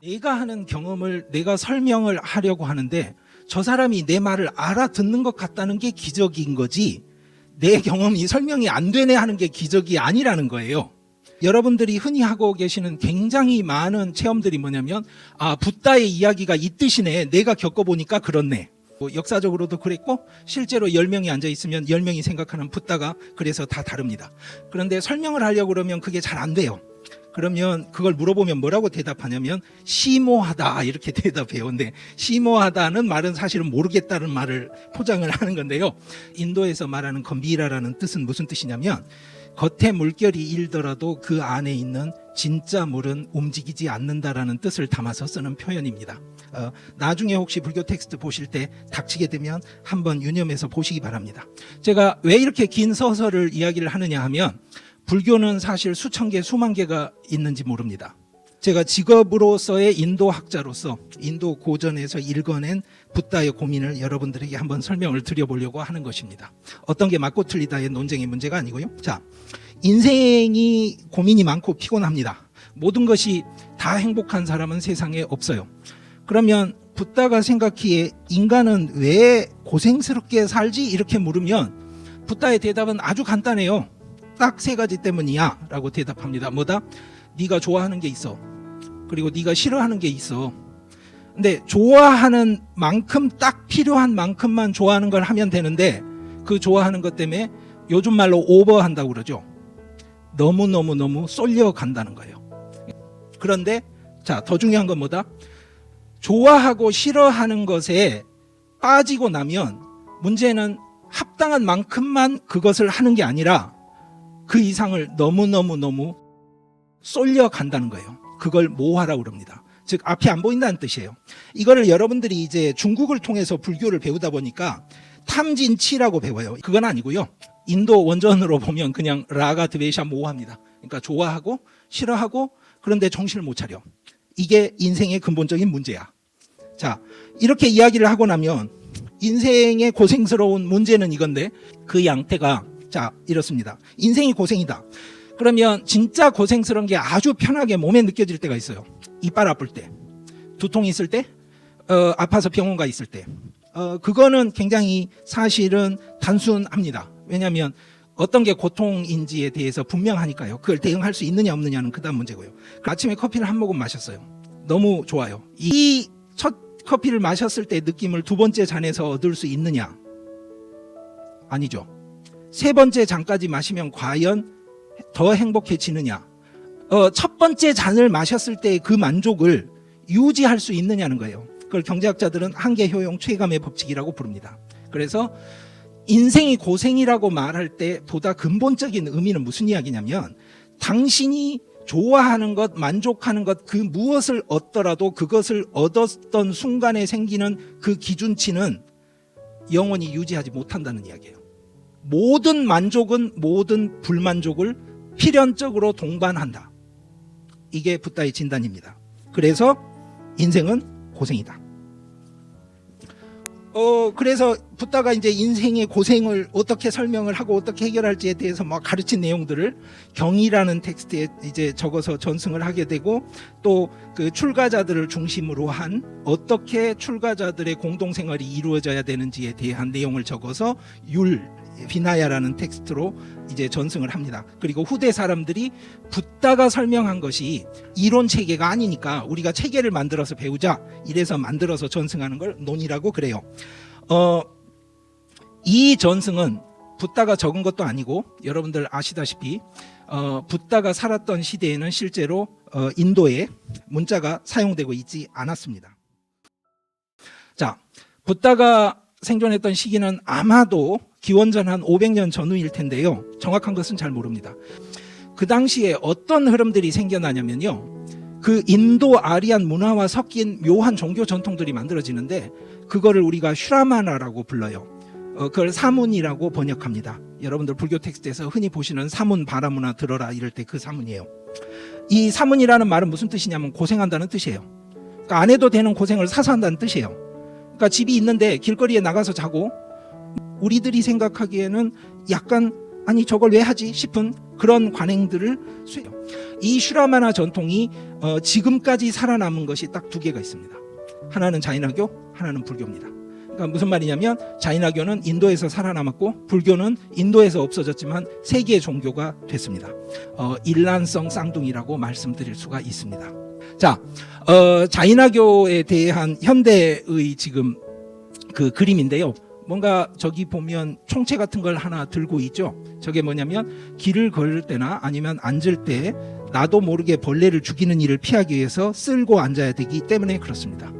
내가 하는 경험을 내가 설명을 하려고 하는데 저 사람이 내 말을 알아듣는 것 같다는 게 기적인 거지, 내 경험이 설명이 안 되네 하는 게 기적이 아니라는 거예요. 여러분들이 흔히 하고 계시는 굉장히 많은 체험들이 뭐냐면, 아, 붓다의 이야기가 이 뜻이네, 내가 겪어보니까 그렇네. 역사적으로도 그랬고 실제로 10명이 앉아있으면 10명이 생각하는 붓다가 그래서 다 다릅니다. 그런데 설명을 하려고 그러면 그게 잘 안 돼요. 그러면 그걸 물어보면 뭐라고 대답하냐면 심오하다 이렇게 대답해요. 근데 심오하다는 말은 사실은 모르겠다는 말을 포장을 하는 건데요. 인도에서 말하는 건비라라는 뜻은 무슨 뜻이냐면 겉에 물결이 일더라도 그 안에 있는 진짜 물은 움직이지 않는다라는 뜻을 담아서 쓰는 표현입니다. 나중에 혹시 불교 텍스트 보실 때 닥치게 되면 한번 유념해서 보시기 바랍니다. 제가 왜 이렇게 긴 서설을 이야기를 하느냐 하면 불교는 사실 수천 개, 수만 개가 있는지 모릅니다. 제가 직업으로서의 인도학자로서 인도 고전에서 읽어낸 붓다의 고민을 여러분들에게 한번 설명을 드려보려고 하는 것입니다. 어떤 게 맞고 틀리다의 논쟁의 문제가 아니고요. 자, 인생이 고민이 많고 피곤합니다. 모든 것이 다 행복한 사람은 세상에 없어요. 그러면 붓다가 생각기에 인간은 왜 고생스럽게 살지? 이렇게 물으면 붓다의 대답은 아주 간단해요. 딱 3가지 때문이야 라고 대답합니다. 뭐다? 네가 좋아하는 게 있어. 그리고 네가 싫어하는 게 있어. 근데 좋아하는 만큼, 딱 필요한 만큼만 좋아하는 걸 하면 되는데 그 좋아하는 것 때문에 요즘 말로 오버한다고 그러죠. 너무 쏠려간다는 거예요. 그런데 자, 더 중요한 건 뭐다? 좋아하고 싫어하는 것에 빠지고 나면 문제는 합당한 만큼만 그것을 하는 게 아니라 그 이상을 너무 쏠려간다는 거예요. 그걸 모화라고 그럽니다. 즉 앞이 안 보인다는 뜻이에요. 이거를 여러분들이 이제 중국을 통해서 불교를 배우다 보니까 탐진치라고 배워요. 그건 아니고요. 인도 원전으로 보면 그냥 라가 드베샤 모화입니다. 그러니까 좋아하고 싫어하고 그런데 정신을 못 차려. 이게 인생의 근본적인 문제야. 자, 이렇게 이야기를 하고 나면 인생의 고생스러운 문제는 이건데 그 양태가 자, 이렇습니다. 인생이 고생이다. 그러면 진짜 고생스러운 게 아주 편하게 몸에 느껴질 때가 있어요. 이빨 아플 때, 두통 있을 때, 아파서 병원 가 있을 때. 그거는 굉장히 사실은 단순합니다. 왜냐하면 어떤 게 고통인지에 대해서 분명하니까요. 그걸 대응할 수 있느냐 없느냐는 그다음 문제고요. 아침에 커피를 한 모금 마셨어요. 너무 좋아요. 이 첫 커피를 마셨을 때 느낌을 2번째 잔에서 얻을 수 있느냐? 아니죠. 3번째 잔까지 마시면 과연 더 행복해지느냐? 첫 번째 잔을 마셨을 때 그 만족을 유지할 수 있느냐는 거예요. 그걸 경제학자들은 한계 효용 최감의 법칙이라고 부릅니다. 그래서 인생이 고생이라고 말할 때 보다 근본적인 의미는 무슨 이야기냐면 당신이 좋아하는 것, 만족하는 것, 그 무엇을 얻더라도 그것을 얻었던 순간에 생기는 그 기준치는 영원히 유지하지 못한다는 이야기예요. 모든 만족은 모든 불만족을 필연적으로 동반한다. 이게 붓다의 진단입니다. 그래서 인생은 고생이다. 그래서 붓다가 이제 인생의 고생을 어떻게 설명을 하고 어떻게 해결할지에 대해서 막 가르친 내용들을 경이라는 텍스트에 이제 적어서 전승을 하게 되고 또 그 출가자들을 중심으로 한 어떻게 출가자들의 공동생활이 이루어져야 되는지에 대한 내용을 적어서 비나야라는 텍스트로 이제 전승을 합니다. 그리고 후대 사람들이 붓다가 설명한 것이 이론 체계가 아니니까 우리가 체계를 만들어서 배우자, 이래서 만들어서 전승하는 걸 논이라고 그래요. 이 전승은 붓다가 적은 것도 아니고 여러분들 아시다시피 붓다가 살았던 시대에는 실제로 인도에 문자가 사용되고 있지 않았습니다. 자, 붓다가 생존했던 시기는 아마도 기원전 한 500년 전후일 텐데요. 정확한 것은 잘 모릅니다. 그 당시에 어떤 흐름들이 생겨나냐면요. 그 인도 아리안 문화와 섞인 묘한 종교 전통들이 만들어지는데 그거를 우리가 슈라마나라고 불러요. 그걸 사문이라고 번역합니다. 여러분들 불교 텍스트에서 흔히 보시는 사문 바라문화 들어라 이럴 때 그 사문이에요. 이 사문이라는 말은 무슨 뜻이냐면 고생한다는 뜻이에요. 그러니까 안 해도 되는 고생을 사서 한다는 뜻이에요. 그러니까 집이 있는데 길거리에 나가서 자고 우리들이 생각하기에는 약간 아니 저걸 왜 하지 싶은 그런 관행들을 수행해요. 이 슈라마나 전통이 지금까지 살아남은 것이 딱 두 개가 있습니다. 하나는 자이나교, 하나는 불교입니다. 그러니까 무슨 말이냐면 자이나교는 인도에서 살아남았고 불교는 인도에서 없어졌지만 세계의 종교가 됐습니다. 일란성 쌍둥이라고 말씀드릴 수가 있습니다. 자, 자이나교에 대한 현대의 지금 그 그림인데요. 뭔가 저기 보면 총체 같은 걸 하나 들고 있죠. 저게 뭐냐면 길을 걸을 때나 아니면 앉을 때 나도 모르게 벌레를 죽이는 일을 피하기 위해서 쓸고 앉아야 되기 때문에 그렇습니다.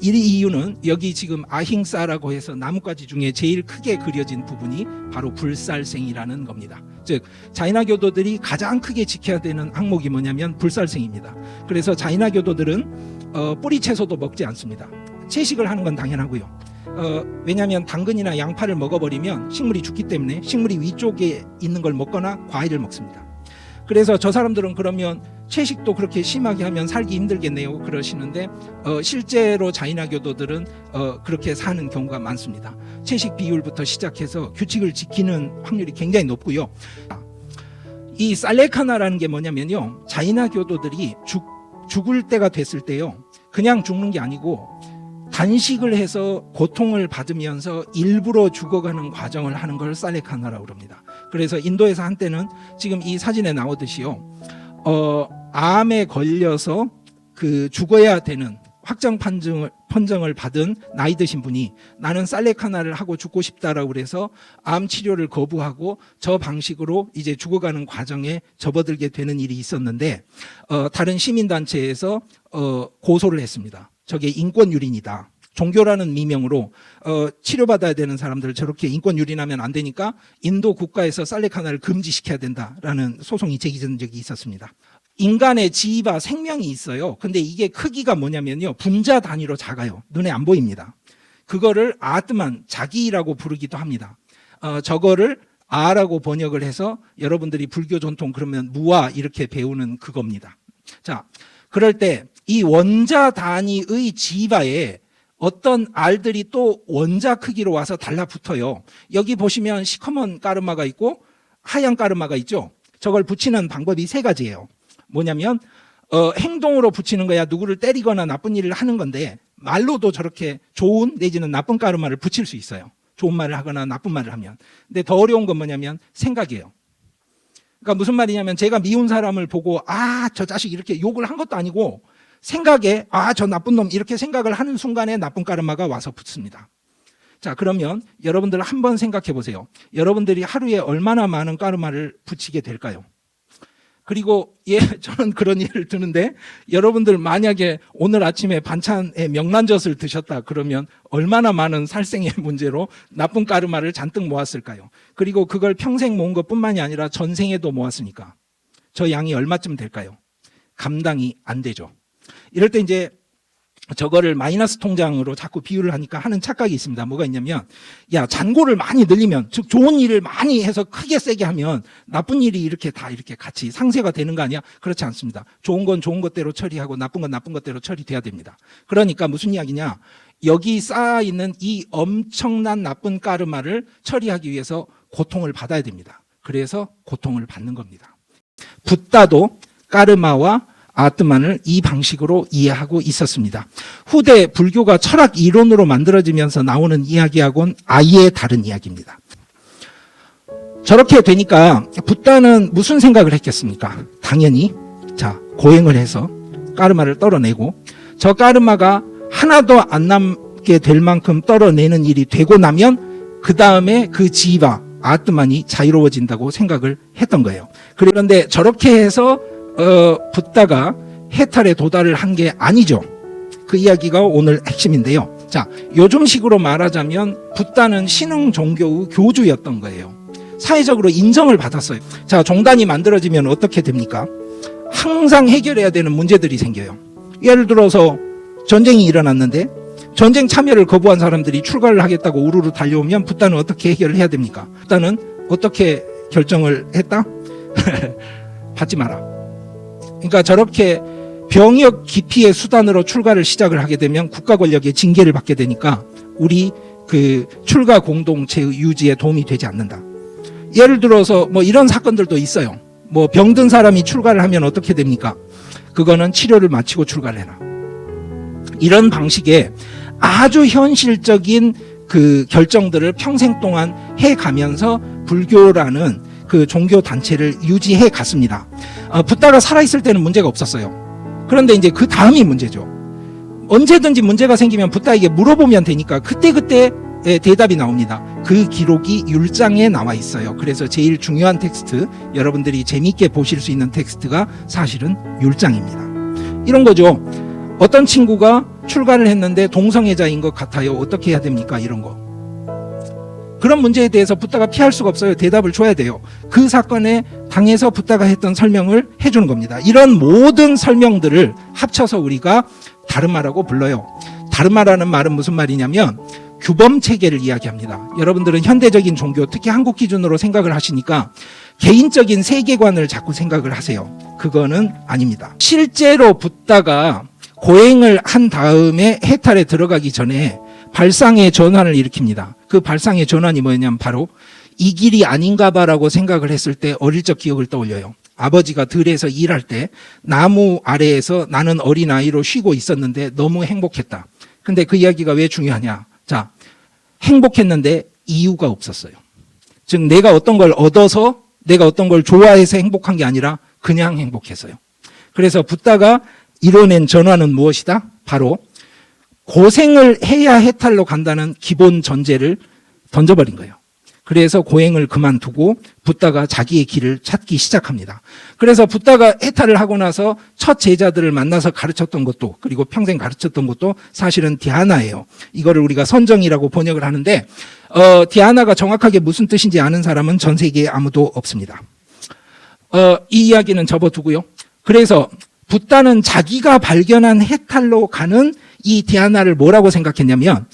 이 이유는 여기 지금 아힝사라고 해서 나뭇가지 중에 제일 크게 그려진 부분이 바로 불살생이라는 겁니다. 즉 자이나교도들이 가장 크게 지켜야 되는 항목이 뭐냐면 불살생입니다. 그래서 자이나교도들은 뿌리 채소도 먹지 않습니다. 채식을 하는 건 당연하고요. 왜냐하면 당근이나 양파를 먹어버리면 식물이 죽기 때문에 식물이 위쪽에 있는 걸 먹거나 과일을 먹습니다. 그래서 저 사람들은 그러면 채식도 그렇게 심하게 하면 살기 힘들겠네요 그러시는데 실제로 자이나교도들은 그렇게 사는 경우가 많습니다. 채식 비율부터 시작해서 규칙을 지키는 확률이 굉장히 높고요. 이 살레카나라는 게 뭐냐면요, 자이나교도들이 죽을 때가 됐을 때요 그냥 죽는 게 아니고 단식을 해서 고통을 받으면서 일부러 죽어가는 과정을 하는 걸 살레카나라고 그럽니다. 그래서 인도에서 한때는 지금 이 사진에 나오듯이요, 암에 걸려서 그 죽어야 되는 확정 판정을 받은 나이 드신 분이 나는 살레카나를 하고 죽고 싶다라고 그래서 암 치료를 거부하고 저 방식으로 이제 죽어가는 과정에 접어들게 되는 일이 있었는데 다른 시민단체에서 고소를 했습니다. 저게 인권유린이다. 종교라는 미명으로 치료받아야 되는 사람들을 저렇게 인권유린하면 안 되니까 인도 국가에서 살레카나를 금지시켜야 된다라는 소송이 제기된 적이 있었습니다. 인간의 지위와 생명이 있어요. 근데 이게 크기가 뭐냐면요, 분자 단위로 작아요. 눈에 안 보입니다. 그거를 아트만, 자기라고 부르기도 합니다. 저거를 아라고 번역을 해서 여러분들이 불교 전통 그러면 무아 이렇게 배우는 그겁니다. 자, 그럴 때 이 원자 단위의 지바에 어떤 알들이 또 원자 크기로 와서 달라붙어요. 여기 보시면 시커먼 까르마가 있고 하얀 까르마가 있죠. 저걸 붙이는 방법이 세 가지예요. 뭐냐면 행동으로 붙이는 거야. 누구를 때리거나 나쁜 일을 하는 건데 말로도 저렇게 좋은 내지는 나쁜 까르마를 붙일 수 있어요. 좋은 말을 하거나 나쁜 말을 하면. 근데 더 어려운 건 뭐냐면 생각이에요. 그러니까 무슨 말이냐면 제가 미운 사람을 보고 저 자식 이렇게 욕을 한 것도 아니고 생각에 저 나쁜 놈 이렇게 생각을 하는 순간에 나쁜 까르마가 와서 붙습니다. 자, 그러면 여러분들 한번 생각해 보세요. 여러분들이 하루에 얼마나 많은 까르마를 붙이게 될까요? 그리고 저는 그런 일을 드는데 여러분들 만약에 오늘 아침에 반찬에 명란젓을 드셨다 그러면 얼마나 많은 살생의 문제로 나쁜 까르마를 잔뜩 모았을까요? 그리고 그걸 평생 모은 것뿐만이 아니라 전생에도 모았으니까 저 양이 얼마쯤 될까요? 감당이 안 되죠. 이럴 때 이제 저거를 마이너스 통장으로 자꾸 비유를 하니까 하는 착각이 있습니다. 뭐가 있냐면 잔고를 많이 늘리면, 즉 좋은 일을 많이 해서 크게 세게 하면 나쁜 일이 이렇게 다 이렇게 같이 상쇄가 되는 거 아니야? 그렇지 않습니다. 좋은 건 좋은 것대로 처리하고 나쁜 건 나쁜 것대로 처리돼야 됩니다. 그러니까 무슨 이야기냐, 여기 쌓아있는 이 엄청난 나쁜 까르마를 처리하기 위해서 고통을 받아야 됩니다. 그래서 고통을 받는 겁니다. 붓다도 까르마와 아트만을 이 방식으로 이해하고 있었습니다. 후대 불교가 철학 이론으로 만들어지면서 나오는 이야기하고는 아예 다른 이야기입니다. 저렇게 되니까 붓다는 무슨 생각을 했겠습니까? 당연히 고행을 해서 까르마를 떨어내고 저 까르마가 하나도 안 남게 될 만큼 떨어내는 일이 되고 나면 그 다음에 그 지와 아트만이 자유로워진다고 생각을 했던 거예요. 그런데 저렇게 해서 붓다가 해탈에 도달을 한 게 아니죠. 그 이야기가 오늘 핵심인데요. 자, 요즘식으로 말하자면 붓다는 신흥 종교의 교주였던 거예요. 사회적으로 인정을 받았어요. 자, 종단이 만들어지면 어떻게 됩니까? 항상 해결해야 되는 문제들이 생겨요. 예를 들어서 전쟁이 일어났는데 전쟁 참여를 거부한 사람들이 출가를 하겠다고 우르르 달려오면 붓다는 어떻게 해결을 해야 됩니까? 붓다는 어떻게 결정을 했다? 받지 마라. 그러니까 저렇게 병역 기피의 수단으로 출가를 시작을 하게 되면 국가 권력의 징계를 받게 되니까 우리 그 출가 공동체의 유지에 도움이 되지 않는다. 예를 들어서 뭐 이런 사건들도 있어요. 뭐 병든 사람이 출가를 하면 어떻게 됩니까? 그거는 치료를 마치고 출가를 해라. 이런 방식의 아주 현실적인 그 결정들을 평생 동안 해가면서 불교라는 그 종교 단체를 유지해 갔습니다. 붓다가 살아있을 때는 문제가 없었어요. 그런데 이제 그 다음이 문제죠. 언제든지 문제가 생기면 붓다에게 물어보면 되니까 그때그때 대답이 나옵니다. 그 기록이 율장에 나와 있어요. 그래서 제일 중요한 텍스트, 여러분들이 재미있게 보실 수 있는 텍스트가 사실은 율장입니다. 이런 거죠. 어떤 친구가 출가를 했는데 동성애자인 것 같아요. 어떻게 해야 됩니까? 이런 거. 그런 문제에 대해서 붓다가 피할 수가 없어요. 대답을 줘야 돼요. 그 사건에 당해서 붓다가 했던 설명을 해주는 겁니다. 이런 모든 설명들을 합쳐서 우리가 다르마라고 불러요. 다르마라는 말은 무슨 말이냐면 규범 체계를 이야기합니다. 여러분들은 현대적인 종교, 특히 한국 기준으로 생각을 하시니까 개인적인 세계관을 자꾸 생각을 하세요. 그거는 아닙니다. 실제로 붓다가 고행을 한 다음에 해탈에 들어가기 전에 발상의 전환을 일으킵니다. 그 발상의 전환이 뭐냐면 바로 이 길이 아닌가 봐라고 생각을 했을 때 어릴 적 기억을 떠올려요. 아버지가 들에서 일할 때 나무 아래에서 나는 어린아이로 쉬고 있었는데 너무 행복했다. 근데 그 이야기가 왜 중요하냐? 자, 행복했는데 이유가 없었어요. 즉 내가 어떤 걸 얻어서 내가 어떤 걸 좋아해서 행복한 게 아니라 그냥 행복했어요. 그래서 붓다가 이뤄낸 전환은 무엇이다? 바로 고생을 해야 해탈로 간다는 기본 전제를 던져버린 거예요. 그래서 고행을 그만두고 붓다가 자기의 길을 찾기 시작합니다. 그래서 붓다가 해탈을 하고 나서 첫 제자들을 만나서 가르쳤던 것도, 그리고 평생 가르쳤던 것도 사실은 디아나예요. 이거를 우리가 선정이라고 번역을 하는데 디아나가 정확하게 무슨 뜻인지 아는 사람은 전 세계에 아무도 없습니다. 이 이야기는 접어두고요. 그래서 붓다는 자기가 발견한 해탈로 가는 이 디아나를 뭐라고 생각했냐면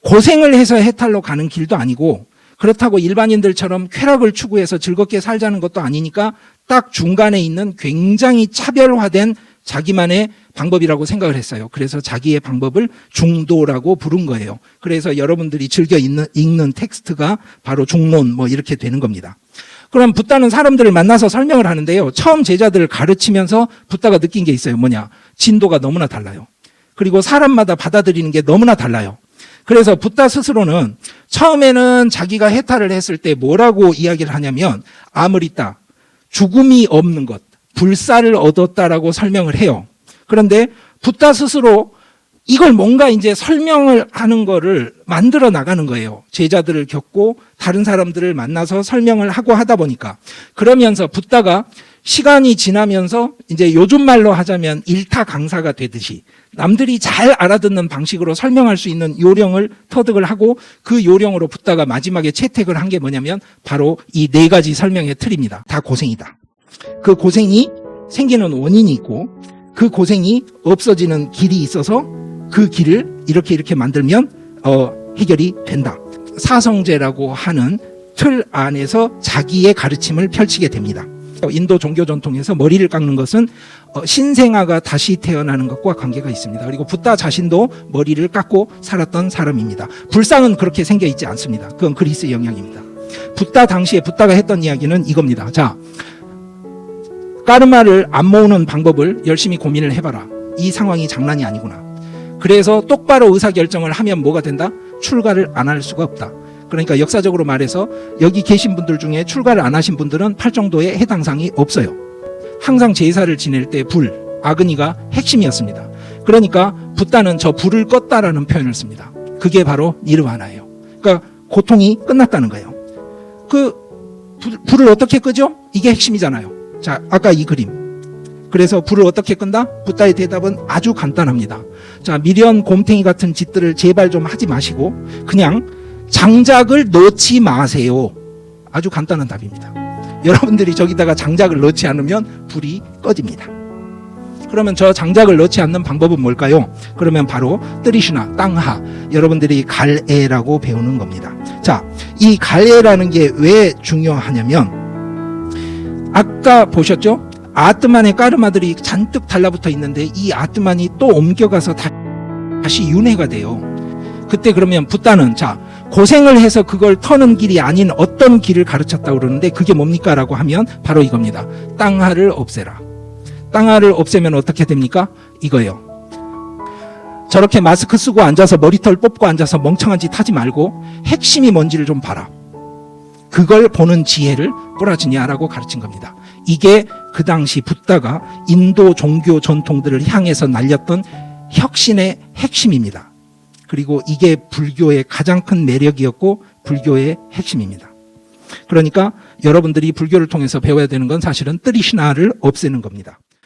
고생을 해서 해탈로 가는 길도 아니고 그렇다고 일반인들처럼 쾌락을 추구해서 즐겁게 살자는 것도 아니니까 딱 중간에 있는 굉장히 차별화된 자기만의 방법이라고 생각을 했어요. 그래서 자기의 방법을 중도라고 부른 거예요. 그래서 여러분들이 즐겨 읽는 텍스트가 바로 중론 뭐 이렇게 되는 겁니다. 그럼 붓다는 사람들을 만나서 설명을 하는데요. 처음 제자들을 가르치면서 붓다가 느낀 게 있어요. 뭐냐? 진도가 너무나 달라요. 그리고 사람마다 받아들이는 게 너무나 달라요. 그래서 붓다 스스로는 처음에는 자기가 해탈을 했을 때 뭐라고 이야기를 하냐면 아무리따, 죽음이 없는 것, 불사를 얻었다라고 설명을 해요. 그런데 붓다 스스로 이걸 뭔가 이제 설명을 하는 거를 만들어 나가는 거예요. 제자들을 겪고 다른 사람들을 만나서 설명을 하고 하다 보니까. 그러면서 붓다가 시간이 지나면서 이제 요즘 말로 하자면 일타 강사가 되듯이 남들이 잘 알아듣는 방식으로 설명할 수 있는 요령을 터득을 하고 그 요령으로 붓다가 마지막에 채택을 한 게 뭐냐면 바로 이 네 가지 설명의 틀입니다. 다 고생이다. 그 고생이 생기는 원인이 있고 그 고생이 없어지는 길이 있어서 그 길을 이렇게 만들면 해결이 된다. 사성제라고 하는 틀 안에서 자기의 가르침을 펼치게 됩니다. 인도 종교 전통에서 머리를 깎는 것은 신생아가 다시 태어나는 것과 관계가 있습니다. 그리고 붓다 자신도 머리를 깎고 살았던 사람입니다. 불상은 그렇게 생겨 있지 않습니다. 그건 그리스의 영향입니다. 붓다 당시에 붓다가 했던 이야기는 이겁니다. 자, 까르마를 안 모으는 방법을 열심히 고민을 해봐라. 이 상황이 장난이 아니구나. 그래서 똑바로 의사결정을 하면 뭐가 된다? 출가를 안 할 수가 없다. 그러니까 역사적으로 말해서 여기 계신 분들 중에 출가를 안 하신 분들은 팔정도에 해당상이 없어요. 항상 제사를 지낼 때 불, 아그니가 핵심이었습니다. 그러니까 붓다는 저 불을 껐다라는 표현을 씁니다. 그게 바로 니르바나예요. 그러니까 고통이 끝났다는 거예요. 그 불을 어떻게 끄죠? 이게 핵심이잖아요. 자, 아까 이 그림. 그래서 불을 어떻게 끈다? 붓다의 대답은 아주 간단합니다. 자, 미련, 곰탱이 같은 짓들을 제발 좀 하지 마시고 그냥 장작을 넣지 마세요. 아주 간단한 답입니다. 여러분들이 저기다가 장작을 넣지 않으면 불이 꺼집니다. 그러면 저 장작을 넣지 않는 방법은 뭘까요? 그러면 바로 뜨리슈나, 땅하, 여러분들이 갈에라고 배우는 겁니다. 자, 이 갈에라는 게 왜 중요하냐면 아까 보셨죠? 아트만의 까르마들이 잔뜩 달라붙어 있는데 이 아트만이 또 옮겨가서 다시 윤회가 돼요. 그때 그러면 붓다는 자, 고생을 해서 그걸 터는 길이 아닌 어떤 길을 가르쳤다고 그러는데 그게 뭡니까? 라고 하면 바로 이겁니다. 땅하를 없애라. 땅하를 없애면 어떻게 됩니까? 이거예요. 저렇게 마스크 쓰고 앉아서 머리털 뽑고 앉아서 멍청한 짓 하지 말고 핵심이 뭔지를 좀 봐라. 그걸 보는 지혜를 꾸라지냐라고 가르친 겁니다. 이게 그 당시 붓다가 인도 종교 전통들을 향해서 날렸던 혁신의 핵심입니다. 그리고 이게 불교의 가장 큰 매력이었고 불교의 핵심입니다. 그러니까 여러분들이 불교를 통해서 배워야 되는 건 사실은 뜨리시나를 없애는 겁니다.